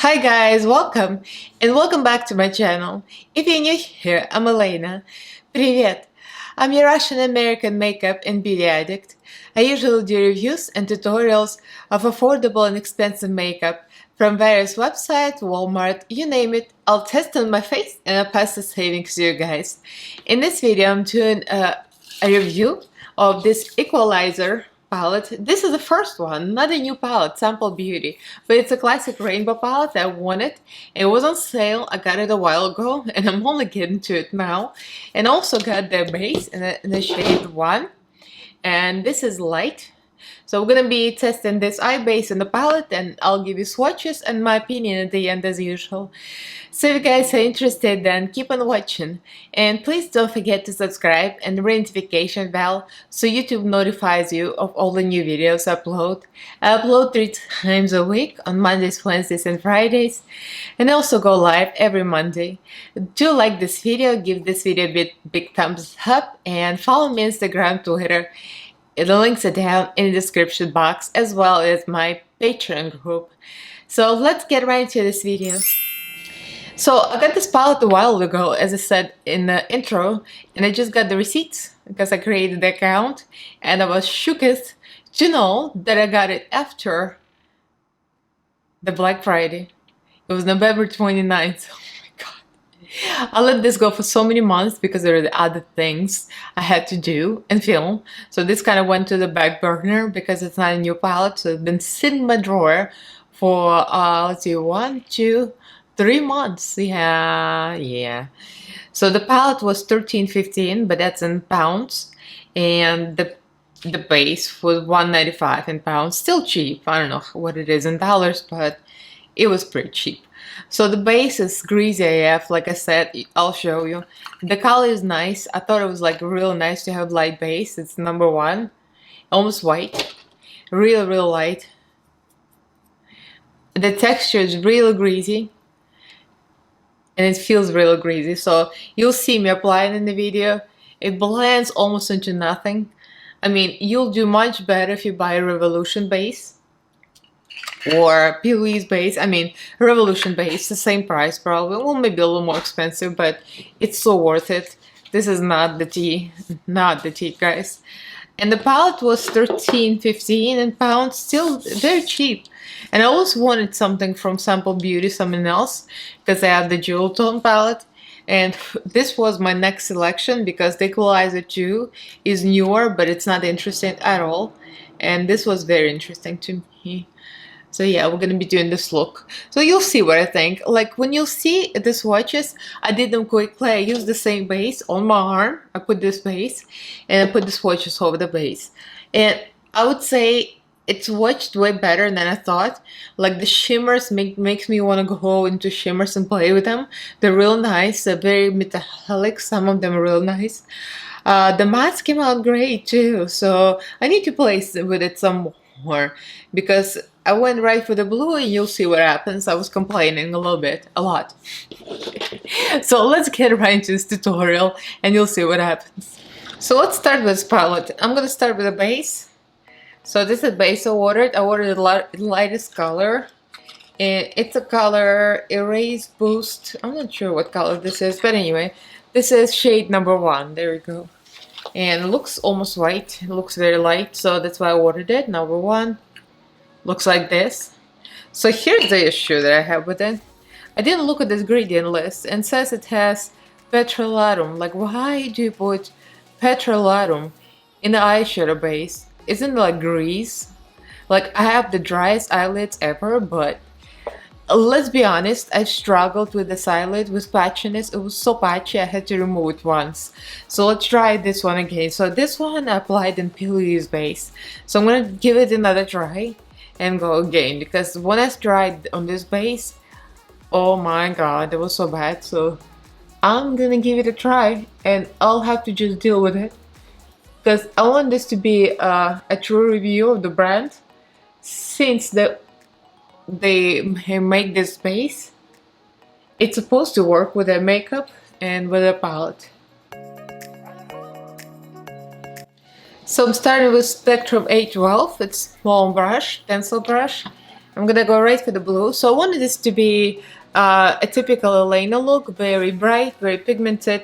Hi guys, welcome and welcome back to my channel. If you're new here, I'm Elaina. Привет! I'm your Russian-American makeup and beauty addict. I usually do reviews and tutorials of affordable and expensive makeup from various websites, Walmart, you name it. I'll test on my face and I'll pass the savings to you guys. In this video, I'm doing a review of this Equalizer palette. This is the first one, not a new palette, Sample Beauty, but it's a classic rainbow palette. I want it. It was on sale. I got it a while ago and I'm only getting to it now. And also got the base in the shade 1. And this is light. So we're gonna be testing this eye base in the palette, and I'll give you swatches and my opinion at the end as usual. So if you guys are interested, then keep on watching. And please don't forget to subscribe and ring notification bell so YouTube notifies you of all the new videos I upload. I upload 3 times a week on Mondays, Wednesdays, and Fridays, and I also go live every Monday. Do like this video, give this video a big thumbs up, and follow me on Instagram, Twitter. The links are down in the description box, as well as my Patreon group. So let's get right into this video. So I got this palette a while ago, as I said in the intro, and I just got the receipts because I created the account, and I was shooketh to know that I got it after the Black Friday. It was November 29th. I let this go for so many months because there were other things I had to do and film. So this kind of went to the back burner because it's not a new palette. So it's been sitting in my drawer for, let's see, 1, 2, 3 months. Yeah. So the palette was $13.15, but that's in pounds. And the base was $1.95 in pounds. Still cheap. I don't know what it is in dollars, but it was pretty cheap. So the base is greasy AF, like I said. I'll show you. The color is nice. I thought it was like real nice to have light base. It's number 1, almost white, real light. The texture is real greasy, and it feels real greasy. So you'll see me apply it in the video. It blends almost into nothing. I mean, you'll do much better if you buy a Revolution base or PLE's base. I mean, Revolution base, the same price probably. Well, maybe a little more expensive, but it's so worth it. This is not the tea, guys. And the palette was $13.15 in pounds, still very cheap. And I always wanted something from Sample Beauty, something else, because I have the Jewel Tone palette. And this was my next selection because the Equalizer 2 is newer, but it's not interesting at all. And this was very interesting to me. So yeah, we're gonna be doing this look. So you'll see what I think. Like when you'll see the swatches, I did them quickly. I used the same base on my arm. I put this base and I put the swatches over the base. And I would say it's swatched way better than I thought. Like the shimmers makes me want to go into shimmers and play with them. They're real nice. They're very metallic. Some of them are real nice. The mattes came out great too. So I need to play with it some more because I went right for the blue, and you'll see what happens. I was complaining a lot. So let's get right into this tutorial and you'll see what happens. So let's start with this palette. I'm gonna start with the base. So this is the base I ordered. I ordered the lightest color. And it's a color Erase Boost. I'm not sure what color this is, but anyway, this is shade number 1. There we go. And it looks almost white. It looks very light, so that's why I ordered it. Number 1. Looks like this. So here's the issue that I have with it. I didn't look at this ingredient list and says it has petrolatum. Like, why do you put petrolatum in the eyeshadow base? Isn't it like grease? Like, I have the driest eyelids ever, but let's be honest, I struggled with this eyelid with patchiness. It was so patchy I had to remove it once. So let's try this one again. So this one I applied in PLE's base. So I'm gonna give it another try and go again, because when I tried on this base, oh my god, it was so bad. So I'm gonna give it a try and I'll have to just deal with it, because I want this to be a true review of the brand, since they make this base. It's supposed to work with their makeup and with their palette. So I'm starting with Spectrum A12. It's small brush, pencil brush. I'm gonna go right for the blue. So I wanted this to be a typical Elaina look, very bright, very pigmented.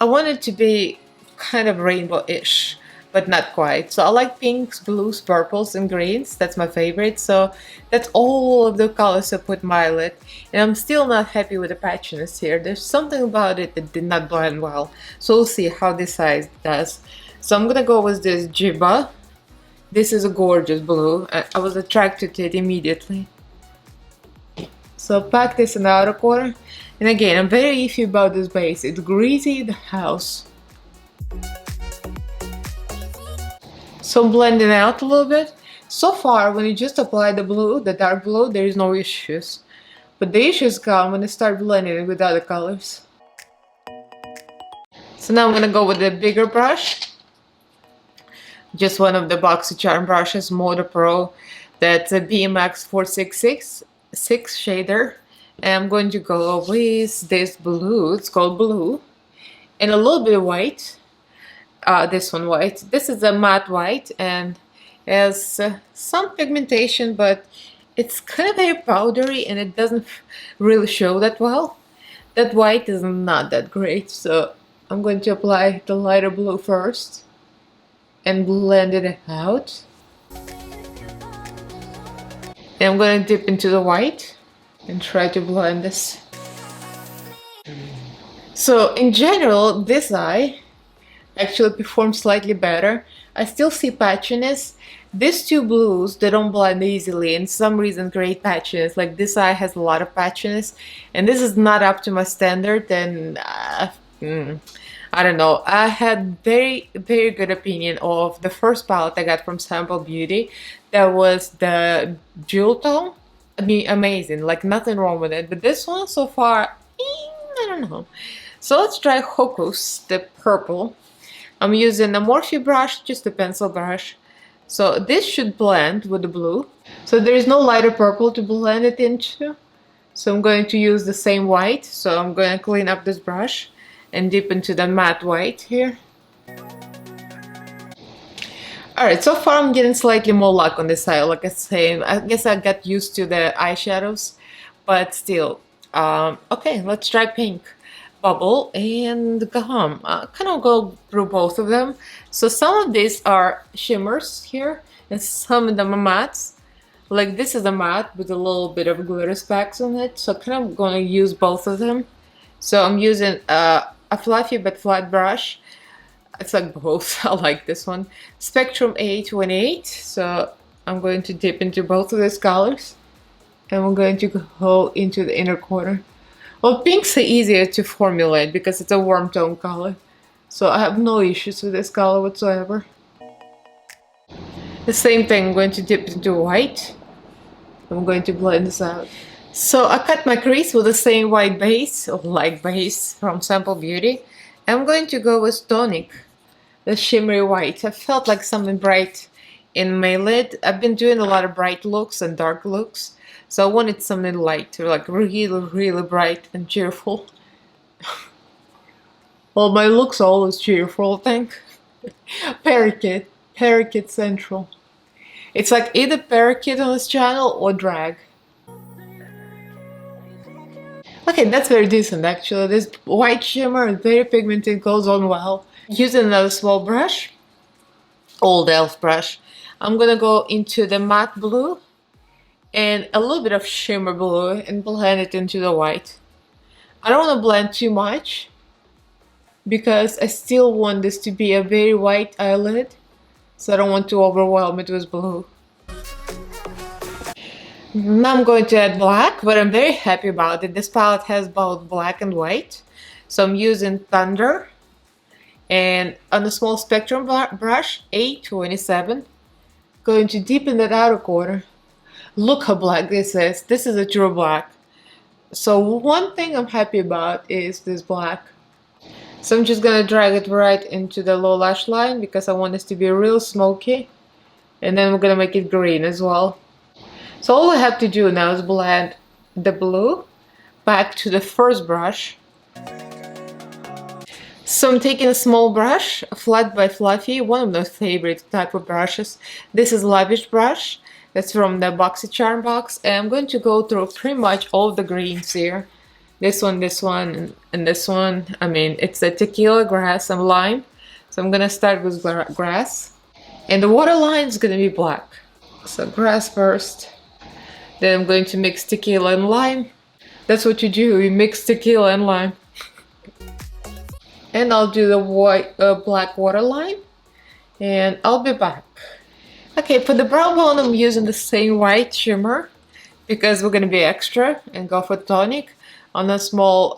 I want it to be kind of rainbow-ish, but not quite. So I like pinks, blues, purples, and greens. That's my favorite. So that's all of the colors I put my lid. And I'm still not happy with the patchiness here. There's something about it that did not blend well. So we'll see how this side does. So I'm gonna go with this Jiba. This is a gorgeous blue. I was attracted to it immediately. So pack this in the outer corner. And again, I'm very iffy about this base. It's greasy, the house. So I'm blending out a little bit. So far, when you just apply the blue, the dark blue, there is no issues. But the issues come when you start blending it with other colors. So now I'm gonna go with the bigger brush. Just one of the BoxyCharm brushes, Motor Pro. That's a BMX 466 shader. And I'm going to go with this blue. It's called Blue. And a little bit of white. This one white. This is a matte white and has some pigmentation, but it's kind of very powdery and it doesn't really show that well. That white is not that great, so I'm going to apply the lighter blue first and blend it out. And I'm going to dip into the white and try to blend this. So in general, this eye actually performs slightly better. I still see patchiness. These two blues, they don't blend easily, and some reason create patchiness. Like this eye has a lot of patchiness, and this is not up to my standard. And I don't know. I had very good opinion of the first palette I got from Sample Beauty. That was the Jewel Tone. I mean, amazing. Like nothing wrong with it. But this one so far, I don't know. So let's try Hocus, the purple. I'm using a Morphe brush, just a pencil brush. So this should blend with the blue. So there is no lighter purple to blend it into. So I'm going to use the same white. So I'm going to clean up this brush and dip into the matte white here. Alright, so far I'm getting slightly more luck on this side. Like I say, I guess I got used to the eyeshadows. But still, okay, let's try pink. Bubble and Glam. Kind of go through both of them. So some of these are shimmers here, and some of them are mattes. Like this is a matte with a little bit of glitter specks on it. So kind of going to use both of them. So I'm using a fluffy but flat brush. It's like both. I like this one. Spectrum 818. So I'm going to dip into both of these colors, and we're going to go into the inner corner. Well, pinks are easier to formulate because it's a warm tone color. So I have no issues with this color whatsoever. The same thing, I'm going to dip into white. I'm going to blend this out. So I cut my crease with the same white base, or light base from Sample Beauty. I'm going to go with Tonic, the shimmery white. I felt like something bright in my lid. I've been doing a lot of bright looks and dark looks. So I wanted something light, like really bright and cheerful. Well, my looks are always cheerful, I think. Parakeet Central. It's like either parakeet on this channel or drag. Okay, that's very decent actually. This white shimmer is very pigmented, goes on well. Using another small brush, old elf brush, I'm gonna go into the matte blue and a little bit of shimmer blue and blend it into the white. I don't want to blend too much because I still want this to be a very white eyelid, so I don't want to overwhelm it with blue. Now I'm going to add black, but I'm very happy about it. This palette has both black and white. So I'm using Thunder and on a small spectrum brush, 827, going to deepen that outer corner. Look how black this is. This is a true black. So one thing I'm happy about is this black. So I'm just gonna drag it right into the low lash line because I want this to be real smoky. And then we're gonna make it green as well. So all I have to do now is blend the blue back to the first brush. So I'm taking a small brush, Flat by Fluffy, one of my favorite type of brushes. This is Lavish brush. That's from the BoxyCharm box. And I'm going to go through pretty much all the greens here. This one, and this one. I mean, it's a tequila, grass, and lime. So I'm gonna start with grass. And the waterline is gonna be black. So grass first. Then I'm going to mix tequila and lime. That's what you do, you mix tequila and lime. And I'll do the black waterline. And I'll be back. Okay, for the brow bone, I'm using the same white shimmer because we're gonna be extra and go for tonic on a small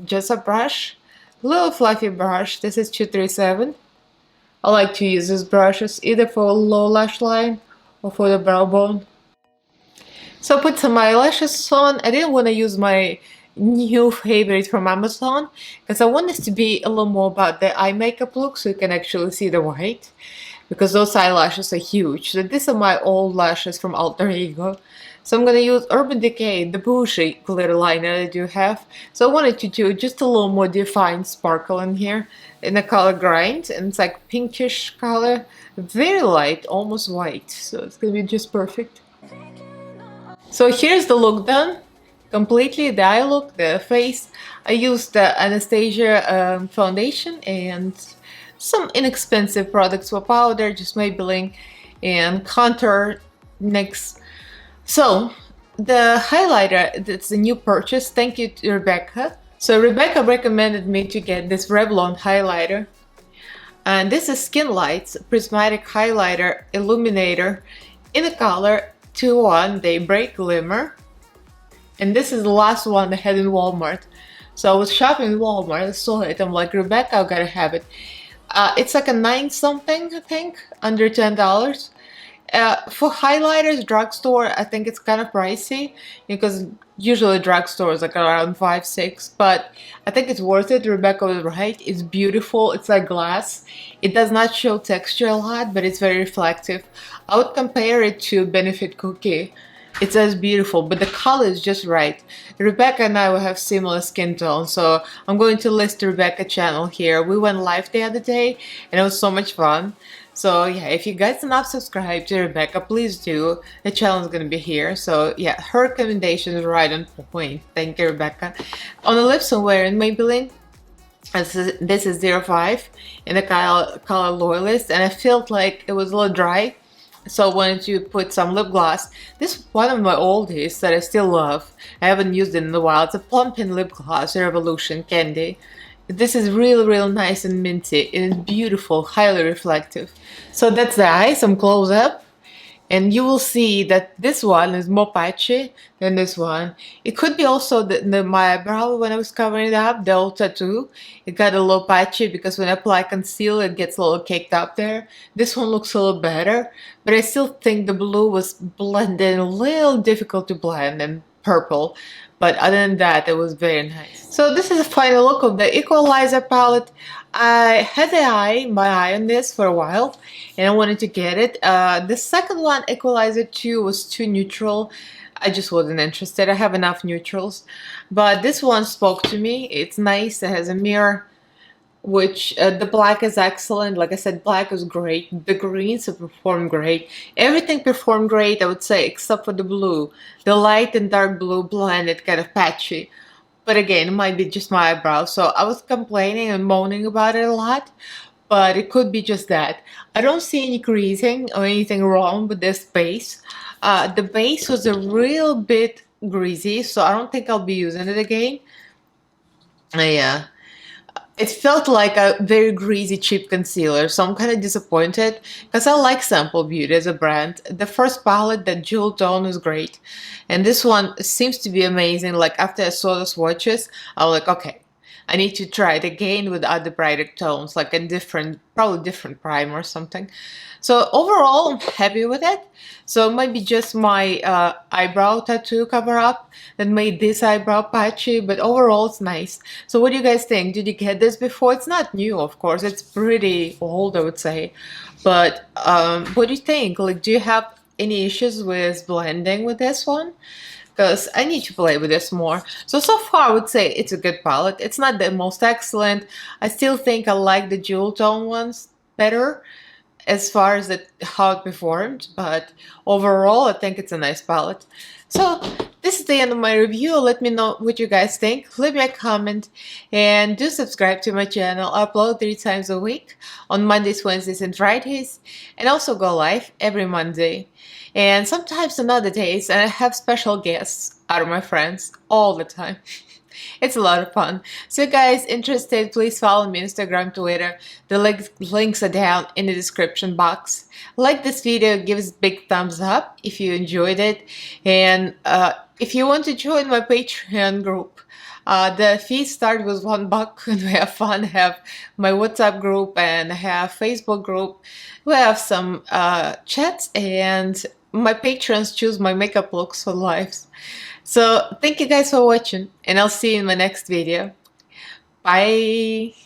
gesso brush, little fluffy brush. This is 237. I like to use these brushes either for a low lash line or for the brow bone. So I put some eyelashes on. I didn't want to use my new favorite from Amazon because I want this to be a little more about the eye makeup look so you can actually see the white, because those eyelashes are huge. So these are my old lashes from Alter Ego. So I'm going to use Urban Decay, the bougie glitter liner that I do have. So I wanted to do just a little more defined sparkle in here in the color Grind. And it's like pinkish color, very light, almost white. So it's going to be just perfect. So here's the look done. Completely the eye look, the face. I used the Anastasia foundation and some inexpensive products for powder, just Maybelline and contour next. So the highlighter, that's a new purchase. Thank you to Rebecca. So Rebecca recommended me to get this Revlon highlighter. And this is Skin Lights Prismatic Highlighter Illuminator in the color 2-1 Daybreak Glimmer. And this is the last one I had in Walmart. So I was shopping in Walmart, I saw it, I'm like, Rebecca, I gotta have it. It's like a 9 something, I think, under $10. For highlighters, drugstore, I think it's kind of pricey because usually drugstore is like around 5-6, but I think it's worth it. Rebecca was right. It's beautiful. It's like glass. It does not show texture a lot, but it's very reflective. I would compare it to Benefit Cookie. It's as beautiful, but the color is just right. Rebecca and I will have similar skin tone, so I'm going to list the Rebecca channel here. We went live the other day, and it was so much fun. So yeah, if you guys are not subscribed to Rebecca, please do. The channel is gonna be here. So yeah, her recommendation is right on point. Thank you, Rebecca. On the lips, I'm wearing Maybelline. This is 05 in the color Loyalist, and I felt like it was a little dry. So I wanted to put some lip gloss. This is one of my oldies that I still love. I haven't used it in a while. It's a Plumping Lip Gloss Revolution Candy. This is real nice and minty. It is beautiful, highly reflective. So that's the eye, some close up. And you will see that this one is more patchy than this one. It could be also my eyebrow when I was covering it up, the old tattoo. It got a little patchy because when I apply concealer, it gets a little caked up there. This one looks a little better, but I still think the blue was blended, a little difficult to blend, and purple. But other than that, it was very nice. So this is the final look of the Equalizer palette. I had my eye on this for a while, and I wanted to get it. The second one, Equalizer 2, was too neutral. I just wasn't interested. I have enough neutrals. But this one spoke to me. It's nice. It has a mirror, which the black is excellent. Like I said, black is great. The greens have performed great. Everything performed great, I would say, except for the blue. The light and dark blue blended, kind of patchy. But again, it might be just my eyebrows. So I was complaining and moaning about it a lot, but it could be just that. I don't see any creasing or anything wrong with this base. The base was a real bit greasy, so I don't think I'll be using it again. Yeah. It felt like a very greasy, cheap concealer, so I'm kind of disappointed because I like Sample Beauty as a brand. The first palette, that jewel tone, was great, and this one seems to be amazing. Like after I saw the swatches, I was like, okay, I need to try it again with other brighter tones, like a different, probably different primer or something. So overall, I'm happy with it. So it might be just my eyebrow tattoo cover up that made this eyebrow patchy, but overall it's nice. So what do you guys think? Did you get this before? It's not new, of course. It's pretty old, I would say. But what do you think? Like, do you have any issues with blending with this one? Because I need to play with this more. So far I would say it's a good palette. It's not the most excellent. I still think I like the jewel tone ones better. as far as how it performed, but overall I think it's a nice palette. So this is the end of my review. Let me know what you guys think. Leave me a comment and do subscribe to my channel. I upload 3 times a week on Mondays, Wednesdays, and Fridays, and also go live every Monday and sometimes on other days, and I have special guests out of my friends all the time. It's a lot of fun. So guys interested, please follow me on Instagram, Twitter. The links are down in the description box. Like this video, give us a big thumbs up if you enjoyed it. And if you want to join my Patreon group, the fees start with $1 and we have fun. I have my WhatsApp group and I have Facebook group. We have some chats and my patrons choose my makeup looks for lives. So thank you guys for watching and I'll see you in my next video. Bye!